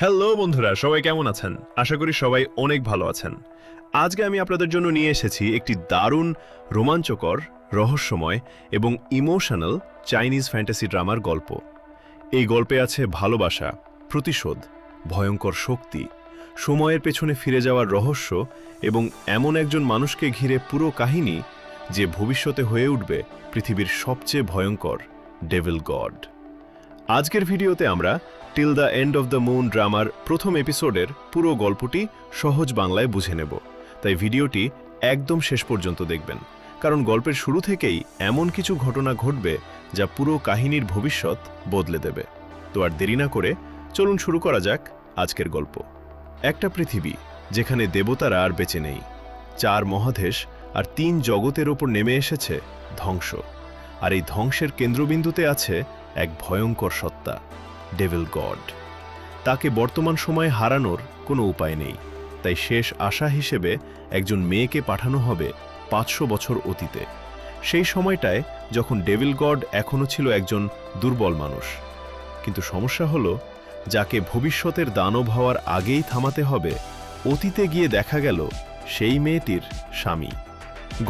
Hello বন্ধুরা, সবাই কেমন আছেন? আশা করি সবাই অনেক ভালো আছেন। আজকে আমি আপনাদের জন্য নিয়ে এসেছি একটি দারুণ, রোমাঞ্চকর, রহস্যময় এবং ইমোশনাল চাইনিজ ফ্যান্টাসি ড্রামার গল্প। এই গল্পে আছে ভালোবাসা, প্রতিশোধ, ভয়ঙ্কর শক্তি, সময়ের পেছনে ফিরে যাওয়ার রহস্য এবং এমন একজন মানুষকে ঘিরে পুরো কাহিনী যে ভবিষ্যতে হয়ে উঠবে পৃথিবীর সবচেয়ে ভয়ঙ্কর ডেভিল গড। আজকের ভিডিওতে আমরা till the end of the moon ড্রামার প্রথম এপিসোডের পুরো গল্পটি সহজ বাংলায় বুঝে নেব। তাই ভিডিওটি একদম শেষ পর্যন্ত দেখবেন, কারণ গল্পের শুরু থেকেই এমন কিছু ঘটনা ঘটবে যা পুরো কাহিনীর ভবিষ্যৎ বদলে দেবে। তো আর দেরি না করে চলুন শুরু করা যাক আজকের গল্প। একটা পৃথিবী যেখানে দেবতারা আর বেঁচে নেই, 4 মহাদেশ আর 3 জগতের ওপর নেমে এসেছে ধ্বংস। আর এই ধ্বংসের কেন্দ্রবিন্দুতে আছে এক ভয়ঙ্কর সত্তা, ডেভিল গড। তাকে বর্তমান সময়ে হারানোর কোনো উপায় নেই, তাই শেষ আশা হিসেবে একজন মেয়েকে পাঠানো হবে 500 বছর অতীতে, সেই সময়টায় যখন ডেভিল গড এখনও ছিল একজন দুর্বল মানুষ। কিন্তু সমস্যা হলো, যাকে ভবিষ্যতের দানব হওয়ার আগেই থামাতে হবে, অতীতে গিয়ে দেখা গেল সেই মেয়েটির স্বামী।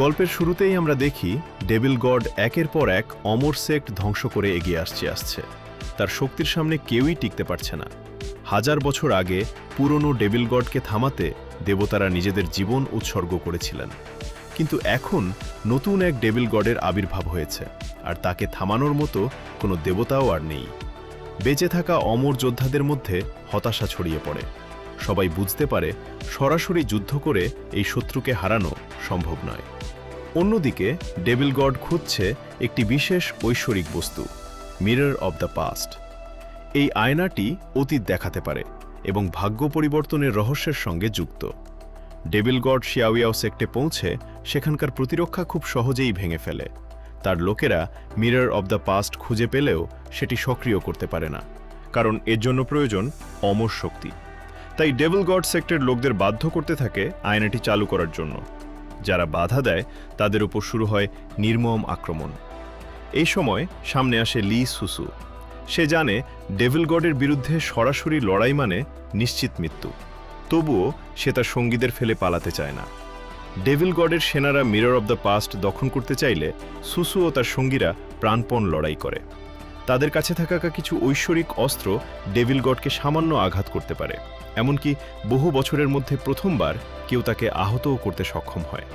গল্পের শুরুতেই আমরা দেখি ডেভিল গড একের পর এক অমর সেক্ট ধ্বংস করে এগিয়ে আসছে। তার শক্তির সামনে কেউই টিকতে পারছে না। 1000 বছর আগে পুরনো ডেভিল গডকে থামাতে দেবতারা নিজেদের জীবন উৎসর্গ করেছিলেন, কিন্তু এখন নতুন এক ডেভিল গডের আবির্ভাব হয়েছে, আর তাকে থামানোর মতো কোনো দেবতাও আর নেই। বেঁচে থাকা অমর যোদ্ধাদের মধ্যে হতাশা ছড়িয়ে পড়ে। সবাই বুঝতে পারে সরাসরি যুদ্ধ করে এই শত্রুকে হারানো সম্ভব নয়। অন্যদিকে ডেভিল গড খুঁজছে একটি বিশেষ ঐশ্বরিক বস্তু, মিরর অব দ্য পাস্ট। এই আয়নাটি অতীত দেখাতে পারে এবং ভাগ্য পরিবর্তনের রহস্যের সঙ্গে যুক্ত। ডেভিল গড শিয়াওয়াও সেক্টে পৌঁছে সেখানকার প্রতিরক্ষা খুব সহজেই ভেঙে ফেলে। তার লোকেরা মিরর অব দ্য পাস্ট খুঁজে পেলেও সেটি সক্রিয় করতে পারে না, কারণ এর জন্য প্রয়োজন অমর শক্তি। তাই ডেভিল গড সেক্টরের লোকদের বাধ্য করতে থাকে আয়নাটি চালু করার জন্য। যারা বাধা দেয় তাদের উপর শুরু হয় নির্মম আক্রমণ। এই সময় সামনে আসে লি সুসু। সে জানে ডেভিল গডের বিরুদ্ধে সরাসরি লড়াই মানে নিশ্চিত মৃত্যু, তবুও সে তার সঙ্গীদের ফেলে পালাতে চায় না। ডেভিল গডের সেনারা মিরর অব দ্য পাস্ট দখল করতে চাইলে সুসু ও তার সঙ্গীরা প্রাণপণ লড়াই করে। তাদের কাছে থাকা কিছু ঐশ্বরিক অস্ত্র ডেভিল গডকে সামান্য আঘাত করতে পারে, এমনকি বহু বছরের মধ্যে প্রথমবার কেউ তাকে আহতও করতে সক্ষম হয়।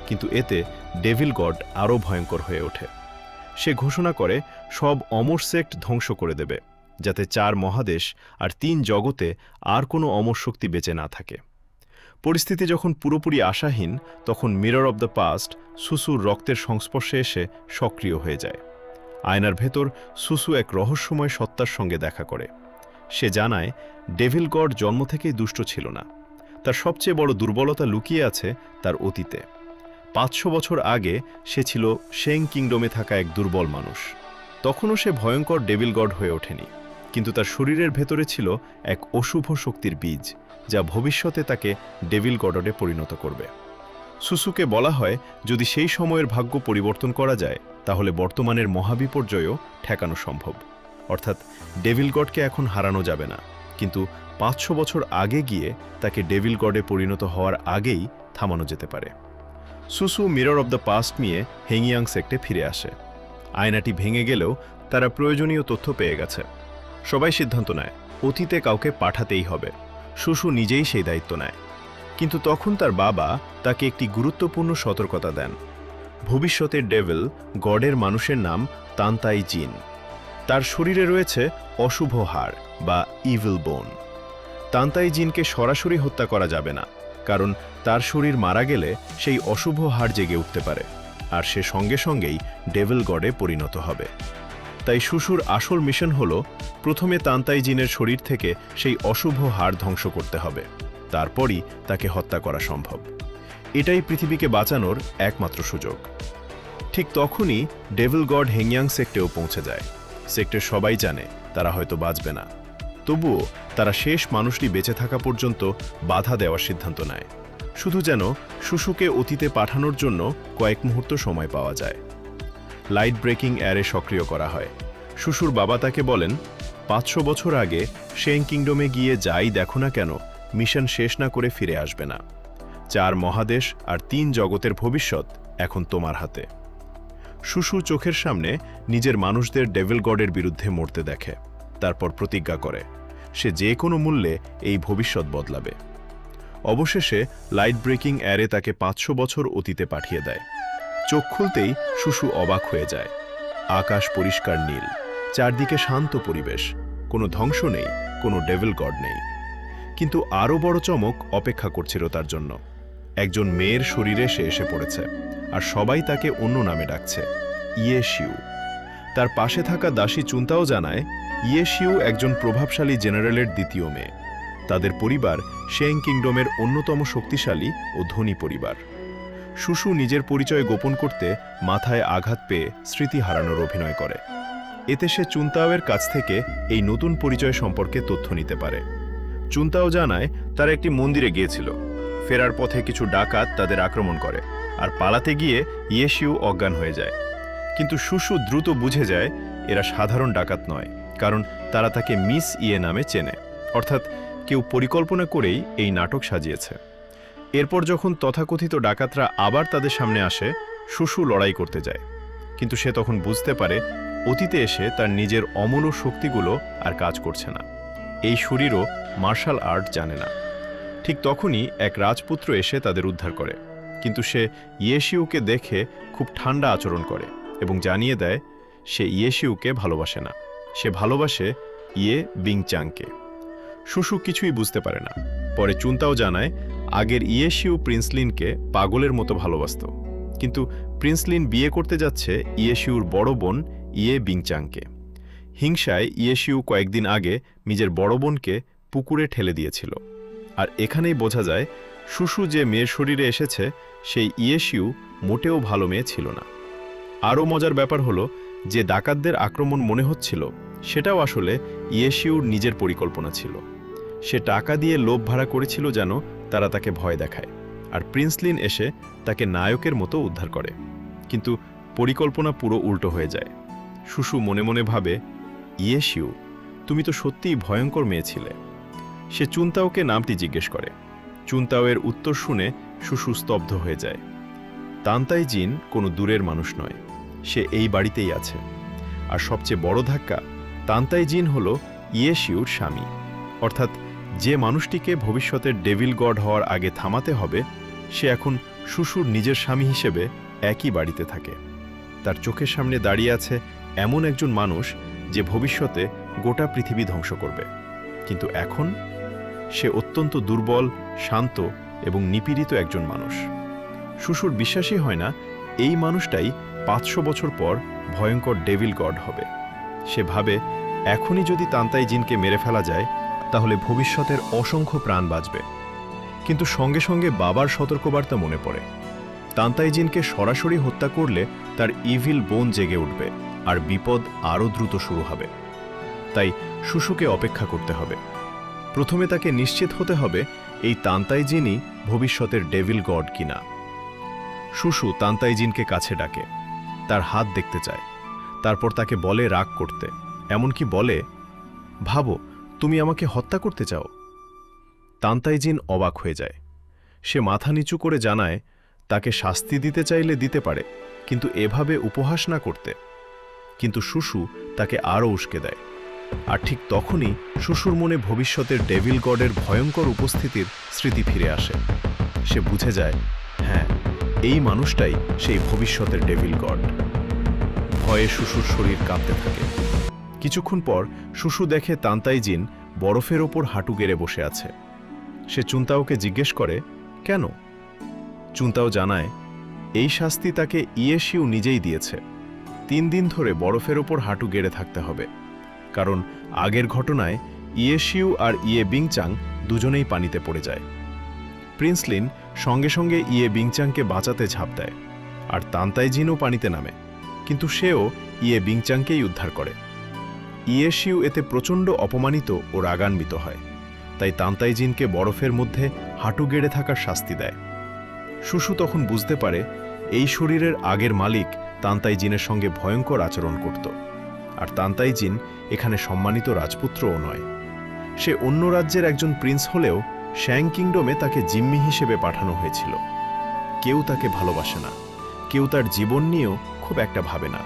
কিন্তু এতে ডেভিল গড আরও ভয়ঙ্কর হয়ে ওঠে। সে ঘোষণা করে সব অমর সেক্ট ধ্বংস করে দেবে, যাতে 4 মহাদেশ আর 3 জগতে আর কোনো অমর শক্তি বেঁচে না থাকে। পরিস্থিতি যখন পুরোপুরি আশাহীন, তখন মিরর অব দ্য পাস্ট সুসুর রক্তের সংস্পর্শে এসে সক্রিয় হয়ে যায়। আয়নার ভেতর সুসু এক রহস্যময় সত্তার সঙ্গে দেখা করে। সে জানায় ডেভিল গড জন্ম থেকেই দুষ্ট ছিল না, তার সবচেয়ে বড় দুর্বলতা লুকিয়ে আছে তার অতীতে। 500 বছর আগে সে ছিল শেং কিংডমে থাকা এক দুর্বল মানুষ। তখনও সে ভয়ঙ্কর ডেভিল গড হয়ে ওঠেনি, কিন্তু তার শরীরের ভেতরে ছিল এক অশুভ শক্তির বীজ, যা ভবিষ্যতে তাকে ডেভিল গডে পরিণত করবে। সুসুকে বলা হয় যদি সেই সময়ের ভাগ্য পরিবর্তন করা যায়, তাহলে বর্তমানের মহাবিপর্যয়ও ঠেকানো সম্ভব। অর্থাৎ ডেভিল গডকে এখন হারানো যাবে না, কিন্তু 500 বছর আগে গিয়ে তাকে ডেভিল গডে পরিণত হওয়ার আগেই থামানো যেতে পারে। সুসু মিরর অব দ্য পাস্ট নিয়ে হেংইয়াং সেক্টে ফিরে আসে। আয়নাটি ভেঙে গেলেও তারা প্রয়োজনীয় তথ্য পেয়ে গেছে। সবাই সিদ্ধান্ত নেয় অতীতে কাউকে পাঠাতেই হবে। সুসু নিজেই সেই দায়িত্ব নেয়, কিন্তু তখন তার বাবা তাকে একটি গুরুত্বপূর্ণ সতর্কতা দেন। ভবিষ্যতের ডেভিল গডের মানুষের নাম তান্তাই জিন। তার শরীরে রয়েছে অশুভ হাড় বা ইভিল বোন। তান্তাই জিনকে সরাসরি হত্যা করা যাবে না, কারণ তার শরীর মারা গেলে সেই অশুভ হাড় জেগে উঠতে পারে, আর সে সঙ্গে সঙ্গেই ডেভিল গডে পরিণত হবে। তাই সুসুর আসল মিশন হল প্রথমে তান্তাই জিনের শরীর থেকে সেই অশুভ হাড় ধ্বংস করতে হবে, তারপরই তাকে হত্যা করা সম্ভব। এটাই পৃথিবীকে বাঁচানোর একমাত্র সুযোগ। ঠিক তখনই ডেভিল গড হেংইয়াং সেক্টেও পৌঁছে যায়। সেক্টের সবাই জানে তারা হয়তো বাঁচবে না, তবুও তারা শেষ মানুষটি বেঁচে থাকা পর্যন্ত বাধা দেওয়ার সিদ্ধান্ত নেয়, শুধু যেন সুসুকে অতীতে পাঠানোর জন্য কয়েক মুহূর্ত সময় পাওয়া যায়। লাইট ব্রেকিং অ্যারে সক্রিয় করা হয়। সুসুর বাবা তাকে বলেন, 500 বছর আগে শেং কিংডমে গিয়ে যাই দেখো না কেন মিশন শেষ না করে ফিরে আসবে না। 4 মহাদেশ আর 3 জগতের ভবিষ্যৎ এখন তোমার হাতে। শুশু চোখের সামনে নিজের মানুষদের ডেভিল গডের বিরুদ্ধে মরতে দেখে, তারপর প্রতিজ্ঞা করে সে যে কোনো মূল্যে এই ভবিষ্যৎ বদলাবে। অবশেষে লাইট ব্রেকিং অ্যারে তাকে 500 বছর অতীতে পাঠিয়ে দেয়। চোখ খুলতেই শুশু অবাক হয়ে যায়। আকাশ পরিষ্কার নীল, চারদিকে শান্ত পরিবেশ, কোনো ধ্বংস নেই, কোনো ডেভিল গড নেই। কিন্তু আরও বড় চমক অপেক্ষা করছিল তার জন্য। একজন মেয়ের শরীরে সে এসে পড়েছে, আর সবাই তাকে অন্য নামে ডাকছে, ইয়ে শিউ। তার পাশে থাকা দাসী চুন্তাও জানায় ইয়ে শিউ একজন প্রভাবশালী জেনারেলের দ্বিতীয় মেয়ে। তাদের পরিবার শেং কিংডমের অন্যতম শক্তিশালী ও ধনী পরিবার। শুশু নিজের পরিচয় গোপন করতে মাথায় আঘাত পেয়ে স্মৃতি হারানোর অভিনয় করে। এতে সে চুন্তাওয়ের কাছ থেকে এই নতুন পরিচয় সম্পর্কে তথ্য নিতে পারে। চুন্তাও জানায় তারা একটি মন্দিরে গিয়েছিল। ফেরার পথে কিছু ডাকাত তাদের আক্রমণ করে, আর পালাতে গিয়ে ইয়েশিউ অজ্ঞান হয়ে যায়। কিন্তু শুশু দ্রুত বুঝে যায় এরা সাধারণ ডাকাত নয়, কারণ তারা তাকে মিস ইয়ে নামে চেনে, অর্থাৎ কেউ পরিকল্পনা করেই এই নাটক সাজিয়েছে। এরপর যখন তথাকথিত ডাকাতরা আবার তাদের সামনে আসে, শুশু লড়াই করতে যায়। কিন্তু সে তখন বুঝতে পারে অতীতে এসে তার নিজের অমূল্য শক্তিগুলো আর কাজ করছে না। এই শরীরও মার্শাল আর্ট জানে না। ঠিক তখনই এক রাজপুত্র এসে তাদের উদ্ধার করে, কিন্তু সে ইয়েশিউকে দেখে খুব ঠান্ডা আচরণ করে এবং জানিয়ে দেয় সে ইয়েশিউকে ভালোবাসে না, সে ভালোবাসে ইয়ে বিংচাংকে। শুশু কিছুই বুঝতে পারে না। পরে চুন্তাও জানায় আগের ইয়েশিউ প্রিন্সলিনকে পাগলের মতো ভালোবাসত, কিন্তু প্রিন্সলিন বিয়ে করতে যাচ্ছে ইয়েশিউর বড় বোন ইয়ে বিংচাংকে। হিংসায় ইয়েশিউ কয়েকদিন আগে নিজের বড় বোনকে পুকুরে ঠেলে দিয়েছিল। আর এখানেই বোঝা যায় শুশু যে মেয়ের শরীরে এসেছে সেই ইয়েশিউ মোটেও ভালো মেয়ে ছিল না। আরও মজার ব্যাপার হলো যে ডাকাতদের আক্রমণ মনে হচ্ছিল সেটাও আসলে ইয়েশিউর নিজের পরিকল্পনা ছিল। সে টাকা দিয়ে লোভ ভাড়া করেছিল যেন তারা তাকে ভয় দেখায়, আর প্রিন্সলিন এসে তাকে নায়কের মতো উদ্ধার করে। কিন্তু পরিকল্পনা পুরো উল্টো হয়ে যায়। শুশু মনে মনে ভাবে, ইয়েশিউ, তুমি তো সত্যিই ভয়ঙ্কর মেয়ে ছিলে। সে চুন্তাওকে নামটি জিজ্ঞেস করে। চুন্তাওয়ের উত্তর শুনে শুশু স্তব্ধ হয়ে যায়। তান্তাই জিন কোনো দূরের মানুষ নয়, সে এই বাড়িতেই আছে। আর সবচেয়ে বড় ধাক্কা, তান্তাই জিন হল ইয়েশিউর স্বামী, অর্থাৎ যে মানুষটিকে ভবিষ্যতের ডেভিল গড হওয়ার আগে থামাতে হবে, সে এখন শুশুর নিজের স্বামী হিসেবে একই বাড়িতে থাকে। তার চোখের সামনে দাঁড়িয়ে আছে এমন একজন মানুষ যে ভবিষ্যতে গোটা পৃথিবী ধ্বংস করবে, কিন্তু এখন সে অত্যন্ত দুর্বল, শান্ত এবং নিপীড়িত একজন মানুষ। শুশুর বিশ্বাসই হয় না এই মানুষটাই 500 বছর পর ভয়ঙ্কর ডেভিল গড হবে। সে ভাবে এখনই যদি তান্তাই জিনকে মেরে ফেলা যায় তাহলে ভবিষ্যতের অসংখ্য প্রাণ বাঁচবে। কিন্তু সঙ্গে সঙ্গে বাবার সতর্কবার্তা মনে পড়ে। তান্তাই জিনকে সরাসরি হত্যা করলে তার ইভিল বোন জেগে উঠবে আর বিপদ আরও দ্রুত শুরু হবে। তাই শুশুকে অপেক্ষা করতে হবে। প্রথমে তাকে নিশ্চিত হতে হবে এই তান্তাই জিনই ভবিষ্যতের ডেভিল গড কিনা। শুশু তান্তাই জিনকে কাছে ডাকে, তার হাত দেখতে চায়। তারপর তাকে বলে রাগ করতে, এমনকি বলে, ভাবো তুমি আমাকে হত্যা করতে চাও। তান্তাই জিন অবাক হয়ে যায়। সে মাথা নিচু করে জানায় তাকে শাস্তি দিতে চাইলে দিতে পারে, কিন্তু এভাবে উপহাস না করতে। কিন্তু শুশু তাকে আরও উস্কে দেয়। আর ঠিক তখনই শুশুর মনে ভবিষ্যতের ডেভিল গডের ভয়ঙ্কর উপস্থিতির স্মৃতি ফিরে আসে। সে বুঝে যায়, হ্যাঁ, এই মানুষটাই সেই ভবিষ্যতের ডেভিল গড। ভয়ে শুশুর শরীর কাঁপতে থাকে। কিছুক্ষণ পর শুশু দেখে তান্তাই জিন বরফের ওপর হাঁটু গেড়ে বসে আছে। সে চুন্তাওকে জিজ্ঞেস করে, কেন? চুন্তাও জানায় এই শাস্তি তাকে ইয়েশিউ নিজেই দিয়েছে। 3 দিন ধরে বরফের ওপর হাঁটু গেড়ে থাকতে হবে, কারণ আগের ঘটনায় ইয়েশিউ আর ইয়ে বিংচাং দুজনেই পানিতে পড়ে যায়। প্রিন্সলিন সঙ্গে সঙ্গে ইয়ে বিংচাংকে বাঁচাতে ঝাঁপ দেয়, আর তান্তাই জিনও পানিতে নামে, কিন্তু সেও ইয়ে বিংচাংকেই উদ্ধার করে। ইয়েশিউ এতে প্রচণ্ড অপমানিত ও রাগান্বিত হয়, তাই তান্তাই জিনকে বরফের মধ্যে হাঁটু গেড়ে থাকার শাস্তি দেয়। শুশু তখন বুঝতে পারে এই শরীরের আগের মালিক তান্তাই জিনের সঙ্গে ভয়ঙ্কর আচরণ করত, আর তান্তাই জিন এখানে সম্মানিত রাজপুত্রও নয়। সে অন্য রাজ্যের একজন প্রিন্স হলেও শ্যাং কিংডমে তাকে জিম্মি হিসেবে পাঠানো হয়েছিল। কেউ তাকে ভালোবাসে না, কেউ তার জীবন নিয়েও খুব একটা ভাবে না।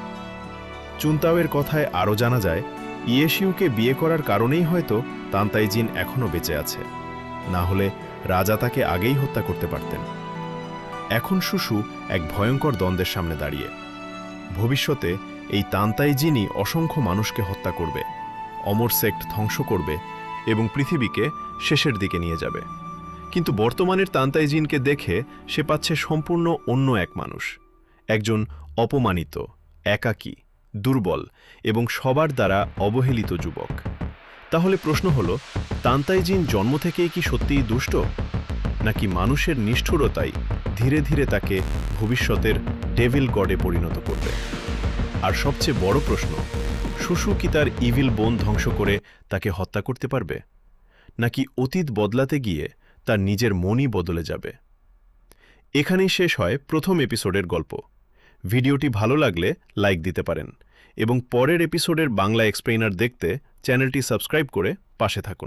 চুনতাওয়ের কথায় আরও জানা যায়, ইয়েশিউকে বিয়ে করার কারণেই হয়তো তান্তাইজিন এখনও বেঁচে আছে, না হলে রাজা তাকে আগেই হত্যা করতে পারতেন। এখন শুশু এক ভয়ঙ্কর দ্বন্দ্বের সামনে দাঁড়িয়ে। ভবিষ্যতে এই তান্তাইজিনই অসংখ্য মানুষকে হত্যা করবে, অমর সেক্ট ধ্বংস করবে এবং পৃথিবীকে শেষের দিকে নিয়ে যাবে। কিন্তু বর্তমানের তান্তাইজিনকে দেখে সে পাচ্ছে সম্পূর্ণ অন্য এক মানুষ, একজন অপমানিত, একাকী, দুর্বল এবং সবার দ্বারা অবহেলিত যুবক। তাহলে প্রশ্ন হল, তান্তাইজিন জন্ম থেকেই কি সত্যিই দুষ্ট, নাকি মানুষের নিষ্ঠুরতাই ধীরে ধীরে তাকে ভবিষ্যতের ডেভিল গডে পরিণত করবে? আর সবচেয়ে বড় প্রশ্ন, শুশু কি তার ইভিল বোন ধ্বংস করে তাকে হত্যা করতে পারবে, নাকি অতীত বদলাতে গিয়ে তার নিজের মনই বদলে যাবে? এখানেই শেষ হয় প্রথম এপিসোডের গল্প। ভিডিওটি ভালো লাগলে লাইক দিতে পারেন এবং পরের এপিসোডের বাংলা এক্সপ্লেইনার দেখতে চ্যানেলটি সাবস্ক্রাইব করে পাশে থাকুন।